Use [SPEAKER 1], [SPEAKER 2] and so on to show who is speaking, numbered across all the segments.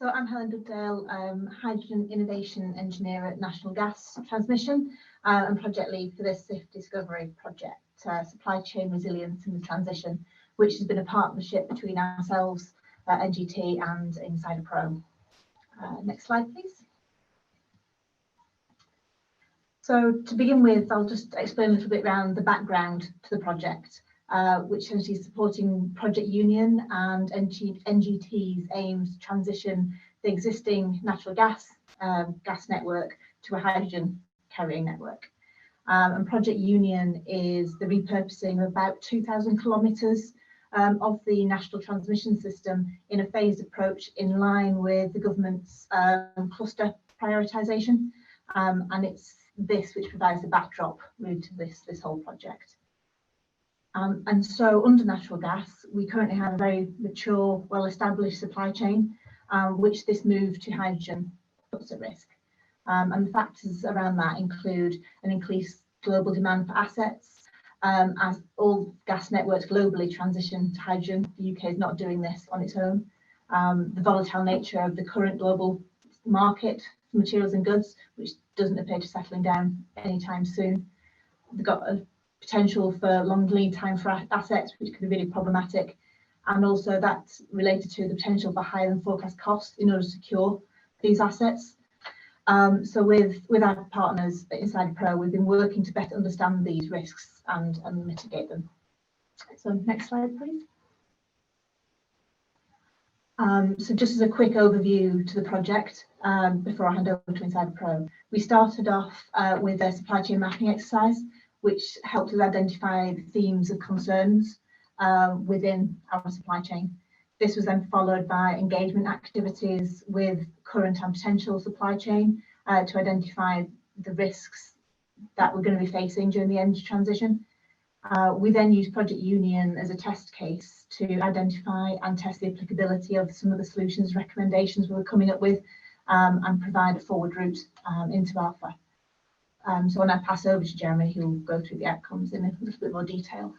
[SPEAKER 1] So I'm Helen Dugdale, Hydrogen Innovation Engineer at National Gas Transmission and Project Lead for this SIF Discovery project, Supply Chain Resilience in the Transition, which has been a partnership between ourselves, NGT and Insider Pro. Next slide, please. So to begin with, I'll just explain a little bit around the background to the project, which is supporting Project Union and NGT's aims to transition the existing natural gas network to a hydrogen carrying network. And Project Union is the repurposing of about 2,000 kilometres of the national transmission system in a phased approach in line with the government's cluster prioritisation. And it's this which provides the backdrop really to this whole project. And so under natural gas, we currently have a very mature, well-established supply chain, which this move to hydrogen puts at risk. And the factors around that include an increased global demand for assets. As all gas networks globally transition to hydrogen, the UK is not doing this on its own. The volatile nature of the current global market for materials and goods, which doesn't appear to settling down anytime soon. They've got a potential for long lead time for assets, which can be really problematic. And also that's related to the potential for higher than forecast costs in order to secure these assets. So with our partners at Insider Pro, we've been working to better understand these risks and mitigate them. So next slide, please. So just as a quick overview to the project, before I hand over to Insider Pro, we started off with a supply chain mapping exercise, which helped us identify the themes of concerns within our supply chain. This was then followed by engagement activities with current and potential supply chain to identify the risks that we're going to be facing during the energy transition. We then used Project Union as a test case to identify and test the applicability of some of the solutions recommendations we were coming up with and provide a forward route into Alpha. So I'll now pass over to Jeremy, who will go through the outcomes in a little bit more detail.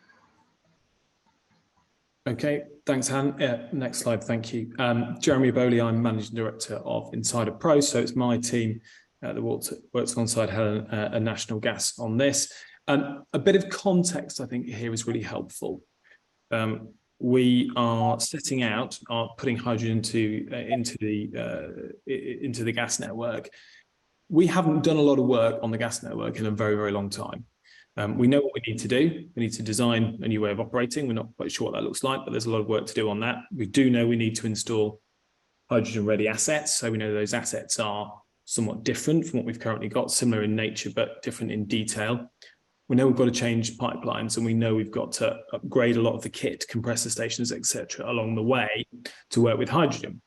[SPEAKER 2] Okay, thanks, Han. Next slide, thank you. Jeremy Bowley, I'm Managing Director of Insider Pro, so it's my team that works alongside Helen and National Gas on this. A bit of context, I think, here is really helpful. We are setting out, putting hydrogen into the gas network. We haven't done a lot of work on the gas network in a very, very long time. We know what we need to do. We need to design a new way of operating. We're not quite sure what that looks like, but there's a lot of work to do on that. We do know we need to install hydrogen-ready assets. So we know those assets are somewhat different from what we've currently got, similar in nature, but different in detail. We know we've got to change pipelines, and we know we've got to upgrade a lot of the kit, compressor stations, etc., along the way to work with hydrogen.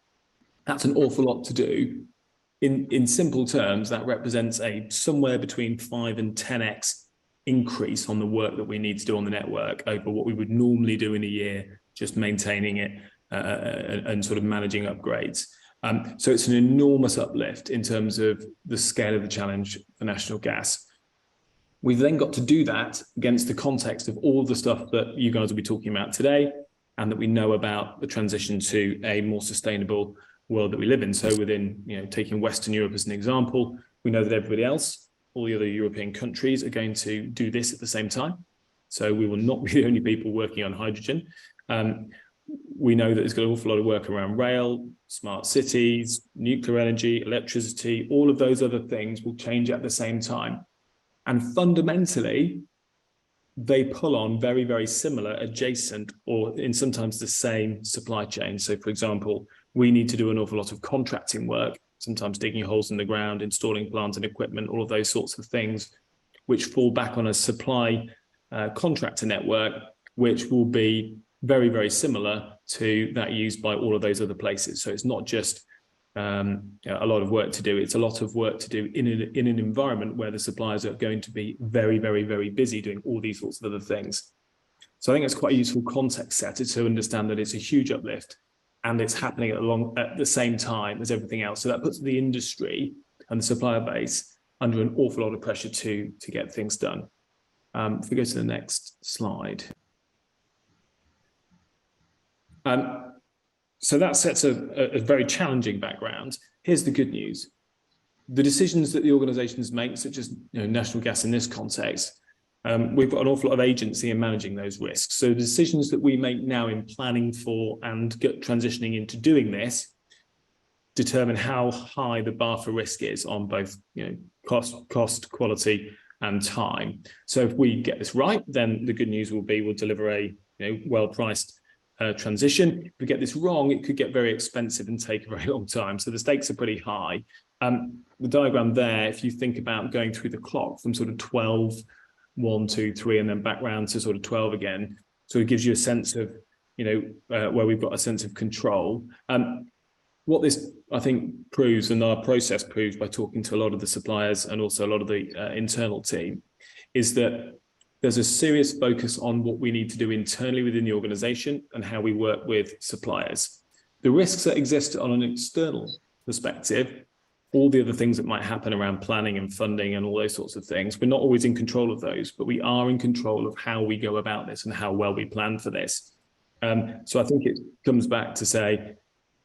[SPEAKER 2] That's an awful lot to do. In simple terms, that represents a somewhere between 5 and 10x increase on the work that we need to do on the network over what we would normally do in a year, just maintaining it and sort of managing upgrades. So it's an enormous uplift in terms of the scale of the challenge for National Gas. We've then got to do that against the context of all the stuff that you guys will be talking about today and that we know about the transition to a more sustainable world that we live in. So within, taking Western Europe as an example, we know that everybody else, all the other European countries, are going to do this at the same time. So we will not be the only people working on hydrogen. We know that there's got an awful lot of work around rail, smart cities, nuclear energy, electricity, all of those other things will change at the same time. And fundamentally, they pull on very, very similar, adjacent, or in sometimes the same supply chain. So for example, we need to do an awful lot of contracting work, sometimes digging holes in the ground, installing plant and equipment, all of those sorts of things, which fall back on a supply contractor network, which will be very, very similar to that used by all of those other places. So it's not just a lot of work to do, it's a lot of work to do in an environment where the suppliers are going to be very, very, very busy doing all these sorts of other things. So I think it's quite a useful context setter to understand that it's a huge uplift and it's happening at the same time as everything else. So that puts the industry and the supplier base under an awful lot of pressure to get things done. If we go to the next slide. So that sets a very challenging background. Here's the good news. The decisions that the organisations make, such as National Gas in this context, we've got an awful lot of agency in managing those risks. So the decisions that we make now in planning for and transitioning into doing this determine how high the bar for risk is on both cost, quality, and time. So if we get this right, then the good news will be we'll deliver a well-priced transition. If we get this wrong, it could get very expensive and take a very long time. So the stakes are pretty high. The diagram there, if you think about going through the clock from sort of 12, 1, 2, 3, and then back round to sort of 12 again, so it gives you a sense of where we've got a sense of control. What this, I think, proves, and our process proves by talking to a lot of the suppliers and also a lot of the internal team, is that there's a serious focus on what we need to do internally within the organisation and how we work with suppliers. The risks that exist on an external perspective, all the other things that might happen around planning and funding and all those sorts of things, we're not always in control of those, but we are in control of how we go about this and how well we plan for this. So I think it comes back to say,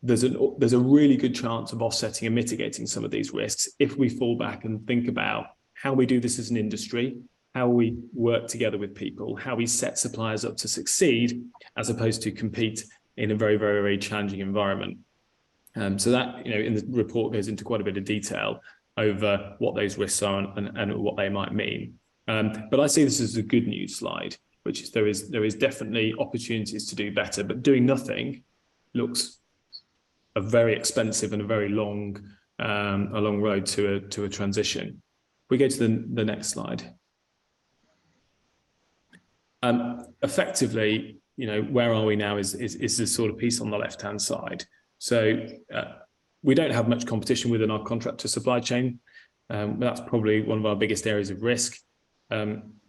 [SPEAKER 2] there's a really good chance of offsetting and mitigating some of these risks if we fall back and think about how we do this as an industry, how we work together with people, how we set suppliers up to succeed, as opposed to compete in a very, very, very challenging environment. So that, in the report goes into quite a bit of detail over what those risks are and what they might mean. But I see this as a good news slide, which is there is definitely opportunities to do better, but doing nothing looks a very expensive and a very long road to a transition. We go to the next slide. Effectively, where are we now is this sort of piece on the left-hand side. So we don't have much competition within our contractor supply chain. That's probably one of our biggest areas of risk.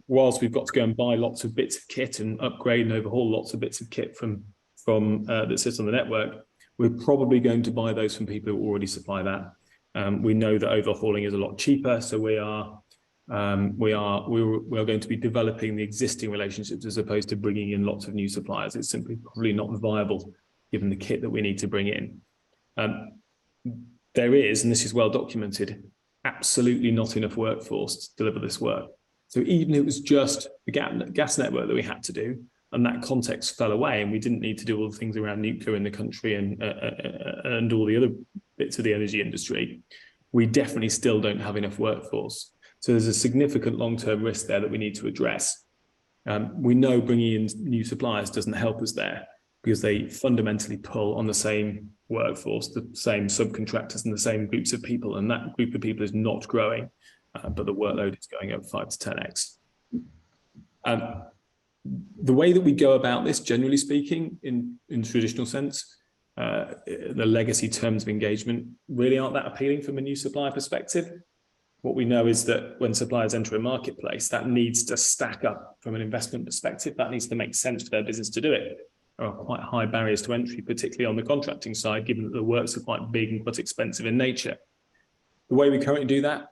[SPEAKER 2] Whilst we've got to go and buy lots of bits of kit and upgrade and overhaul lots of bits of kit from that sits on the network, we're probably going to buy those from people who already supply that. We know that overhauling is a lot cheaper, so we are going to be developing the existing relationships as opposed to bringing in lots of new suppliers. It's simply probably not viable given the kit that we need to bring in. There is, and this is well documented, absolutely not enough workforce to deliver this work. So even if it was just the gas network that we had to do, and that context fell away, and we didn't need to do all the things around nuclear in the country and all the other bits of the energy industry, we definitely still don't have enough workforce. So there's a significant long-term risk there that we need to address. We know bringing in new suppliers doesn't help us there because they fundamentally pull on the same workforce, the same subcontractors and the same groups of people, and that group of people is not growing, but the workload is going up 5 to 10x. The way that we go about this, generally speaking, in traditional sense, the legacy terms of engagement really aren't that appealing from a new supplier perspective. What we know is that when suppliers enter a marketplace, that needs to stack up from an investment perspective. That needs to make sense for their business to do it. There are quite high barriers to entry, particularly on the contracting side, given that the works are quite big and quite expensive in nature. The way we currently do that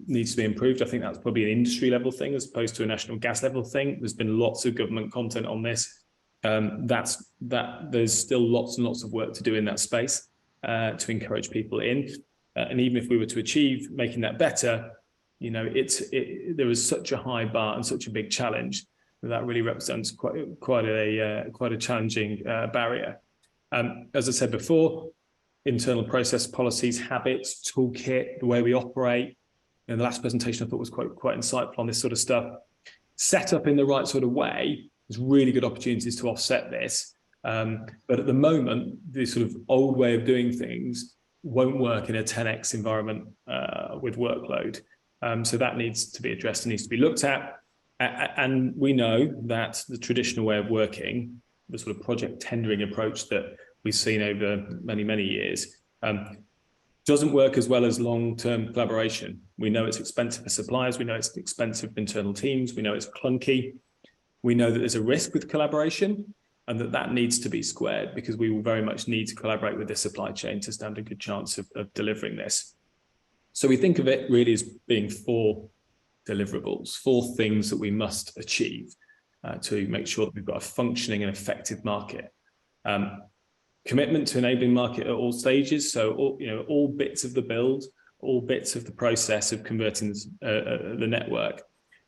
[SPEAKER 2] needs to be improved. I think that's probably an industry level thing as opposed to a national gas level thing. There's been lots of government content on this. There's still lots and lots of work to do in that space to encourage people in. And even if we were to achieve making that better, there is such a high bar and such a big challenge that really represents quite a challenging barrier. As I said before, internal process policies, habits, toolkit, the way we operate. And the last presentation I thought was quite insightful on this sort of stuff. Set up in the right sort of way, there's really good opportunities to offset this. But at the moment, the sort of old way of doing things won't work in a 10x environment with workload. So that needs to be addressed and needs to be looked at. And we know that the traditional way of working, the sort of project tendering approach that we've seen over many, many years, doesn't work as well as long-term collaboration. We know it's expensive for suppliers. We know it's expensive for internal teams. We know it's clunky. We know that there's a risk with collaboration and that needs to be squared because we will very much need to collaborate with the supply chain to stand a good chance of delivering this. So we think of it really as being 4 deliverables, 4 things that we must achieve to make sure that we've got a functioning and effective market. Commitment to enabling market at all stages. So all bits of the build, all bits of the process of converting the network.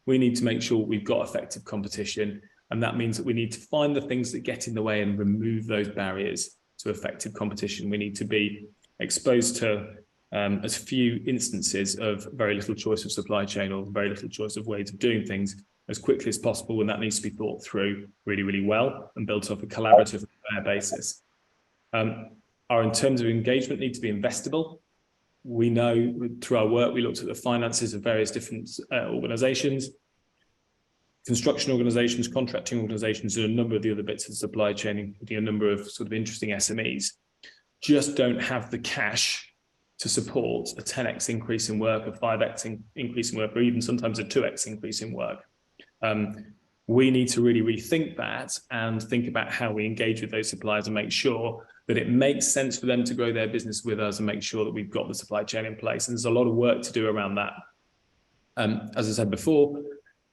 [SPEAKER 2] We need to make sure we've got effective competition. And that means that we need to find the things that get in the way and remove those barriers to effective competition. We need to be exposed to as few instances of very little choice of supply chain or very little choice of ways of doing things as quickly as possible. And that needs to be thought through really, really well and built off a collaborative fair basis. Our in terms of engagement need to be investable. We know through our work, we looked at the finances of various different organizations, construction organizations, contracting organizations, and a number of the other bits of the supply chain, including a number of sort of interesting SMEs, just don't have the cash to support a 10x increase in work, a 5x increase in work, or even sometimes a 2x increase in work. We need to really rethink that and think about how we engage with those suppliers and make sure that it makes sense for them to grow their business with us and make sure that we've got the supply chain in place. And there's a lot of work to do around that. As I said before,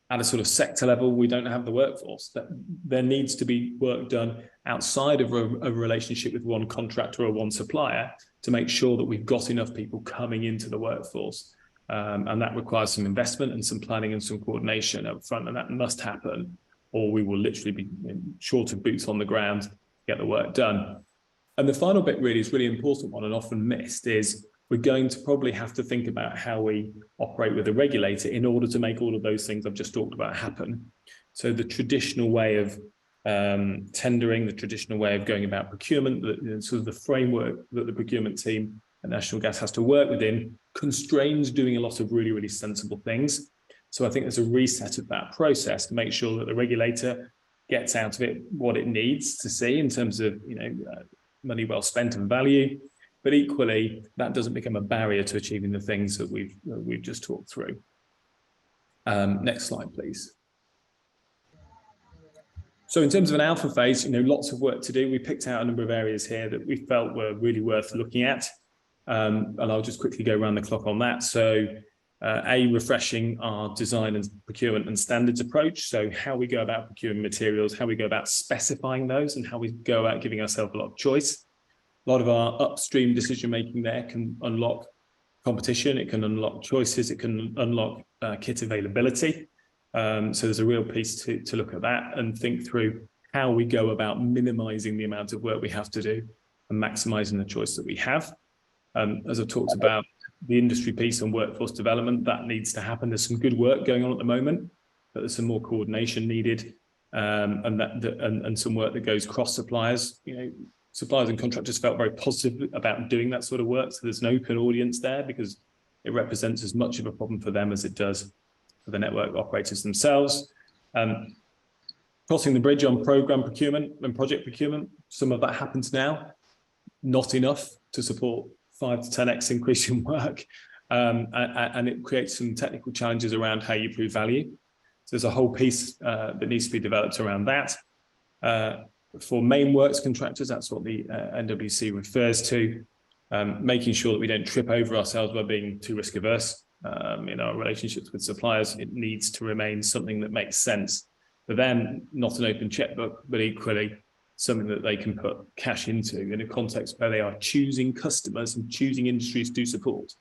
[SPEAKER 2] at a sort of sector level, we don't have the workforce. There needs to be work done outside of a relationship with one contractor or one supplier to make sure that we've got enough people coming into the workforce. And that requires some investment and some planning and some coordination up front, and that must happen, or we will literally be short of boots on the ground to get the work done. And the final bit really is really important one and often missed is we're going to probably have to think about how we operate with a regulator in order to make all of those things I've just talked about happen. So the traditional way of tendering, the traditional way of going about procurement, sort of the framework that the procurement team at National Gas has to work within constrains doing a lot of really, really sensible things. So I think there's a reset of that process to make sure that the regulator gets out of it what it needs to see in terms of money well spent and value, but equally that doesn't become a barrier to achieving the things that we've just talked through. Next slide, please. So in terms of an alpha phase, lots of work to do. We picked out a number of areas here that we felt were really worth looking at. And I'll just quickly go around the clock on that. So refreshing our design and procurement and standards approach. So how we go about procuring materials, how we go about specifying those, and how we go about giving ourselves a lot of choice. A lot of our upstream decision-making there can unlock competition, it can unlock choices, it can unlock kit availability. So there's a real piece to look at that and think through how we go about minimizing the amount of work we have to do and maximizing the choice that we have. As I've talked about, the industry piece on workforce development, that needs to happen. There's some good work going on at the moment, but there's some more coordination needed, and some work that goes cross suppliers. Suppliers and contractors felt very positive about doing that sort of work. So there's an open audience there because it represents as much of a problem for them as it does for the network operators themselves. Crossing the bridge on program procurement and project procurement, some of that happens now, not enough to support 5 to 10x increase in work, and it creates some technical challenges around how you prove value. So there's a whole piece that needs to be developed around that. For main works contractors, that's what the NWC refers to, making sure that we don't trip over ourselves by being too risk averse in our relationships with suppliers. It needs to remain something that makes sense for them, not an open checkbook, but equally something that they can put cash into in a context where they are choosing customers and choosing industries to support.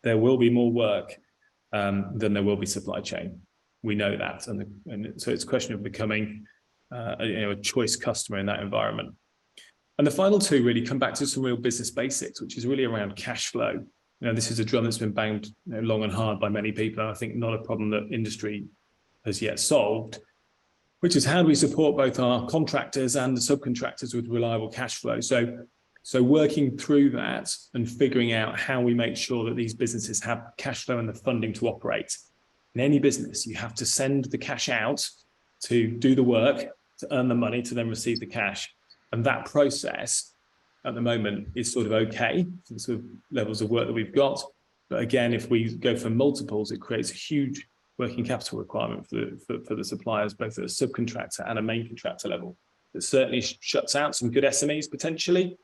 [SPEAKER 2] There will be more work than there will be supply chain. We know that. And so it's a question of becoming a choice customer in that environment. And the final two really come back to some real business basics, which is really around cash flow. This is a drum that's been banged long and hard by many people. And I think not a problem that industry has yet solved, which is how do we support both our contractors and the subcontractors with reliable cash flow. So working through that and figuring out how we make sure that these businesses have cash flow and the funding to operate. In any business, you have to send the cash out to do the work, to earn the money, to then receive the cash. And that process at the moment is sort of okay for the sort of levels of work that we've got. But again, if we go for multiples, it creates a huge working capital requirement for the suppliers, both at a subcontractor and a main contractor level. It certainly shuts out some good SMEs potentially,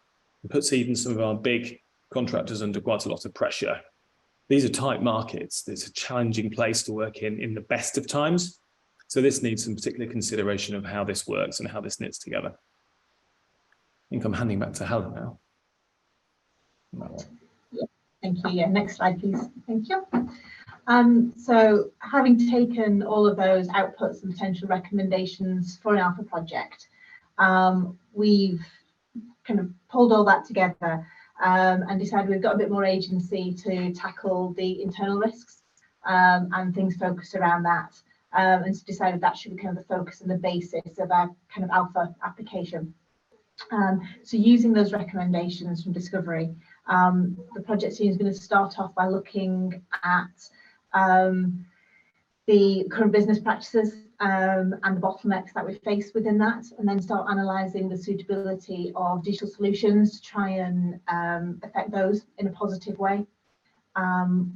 [SPEAKER 2] and puts even some of our big contractors under quite a lot of pressure. These are tight markets. It's a challenging place to work in the best of times. So this needs some particular consideration of how this works and how this knits together. think I'm handing back to Helen now.
[SPEAKER 1] Thank you. Yeah, next slide, please. Thank you. So having taken all of those outputs and potential recommendations for an alpha project, we've kind of pulled all that together and decided we've got a bit more agency to tackle the internal risks and things focused around that, and decided that should be kind of the focus and the basis of our kind of alpha application. So using those recommendations from Discovery, the project team is going to start off by looking at the current business practices and the bottlenecks that we face within that, and then start analysing the suitability of digital solutions to try and affect those in a positive way.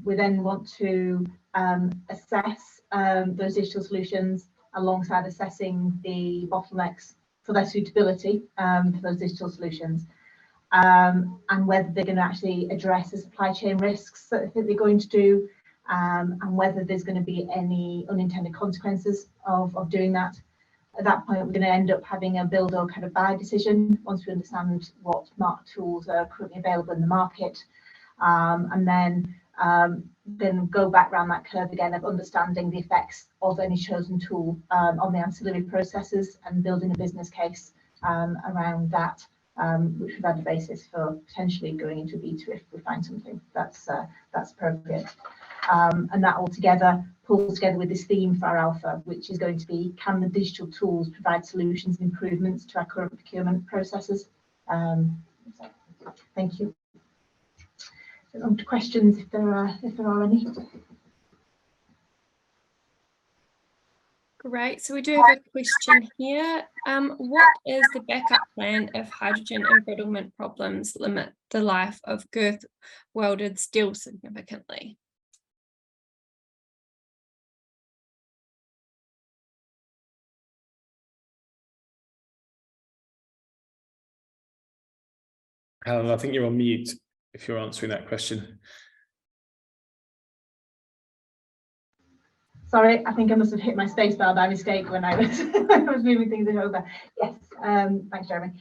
[SPEAKER 1] We then want to assess those digital solutions alongside assessing the bottlenecks for their suitability for those digital solutions, and whether they're going to actually address the supply chain risks that I think they're going to do, and whether there's going to be any unintended consequences of doing that. At that point, we're going to end up having a build or kind of buy decision once we understand what smart tools are currently available in the market, and then go back around that curve again of understanding the effects of any chosen tool on the ancillary processes and building a business case around that, which would add a basis for potentially going into a beta if we find something that's appropriate. And that all together pulls together with this theme for our alpha, which is going to be, can the digital tools provide solutions and improvements to our current procurement processes? Thank you. On to questions if there are any.
[SPEAKER 3] Great, so we do have a question here. What is the backup plan if hydrogen embrittlement problems limit the life of girth welded steel significantly?
[SPEAKER 2] Helen, I think you're on mute if you're answering that question.
[SPEAKER 1] Sorry, I think I must have hit my space bar by mistake when I was moving things over. Yes, thanks, Jeremy.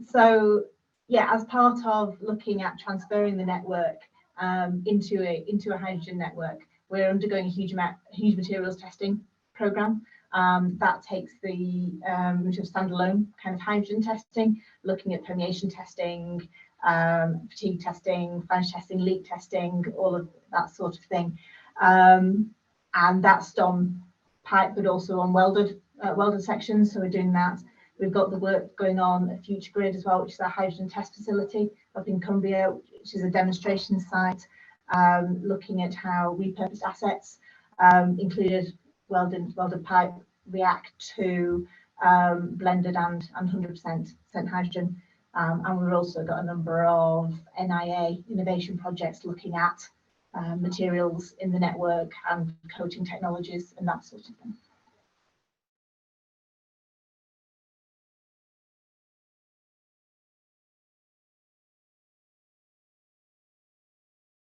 [SPEAKER 1] So yeah, as part of looking at transferring the network into a hydrogen network, we're undergoing a huge materials testing program. That takes the route of standalone kind of hydrogen testing, looking at permeation testing, fatigue testing, flange testing, leak testing, all of that sort of thing. And that's on pipe, but also on welded sections. So we're doing that. We've got the work going on at Future Grid as well, which is our hydrogen test facility up in Cumbria, which is a demonstration site, looking at how repurposed assets, included welded pipe, react to blended and 100% hydrogen. And we've also got a number of NIA innovation projects looking at materials in the network and coating technologies and that sort of thing.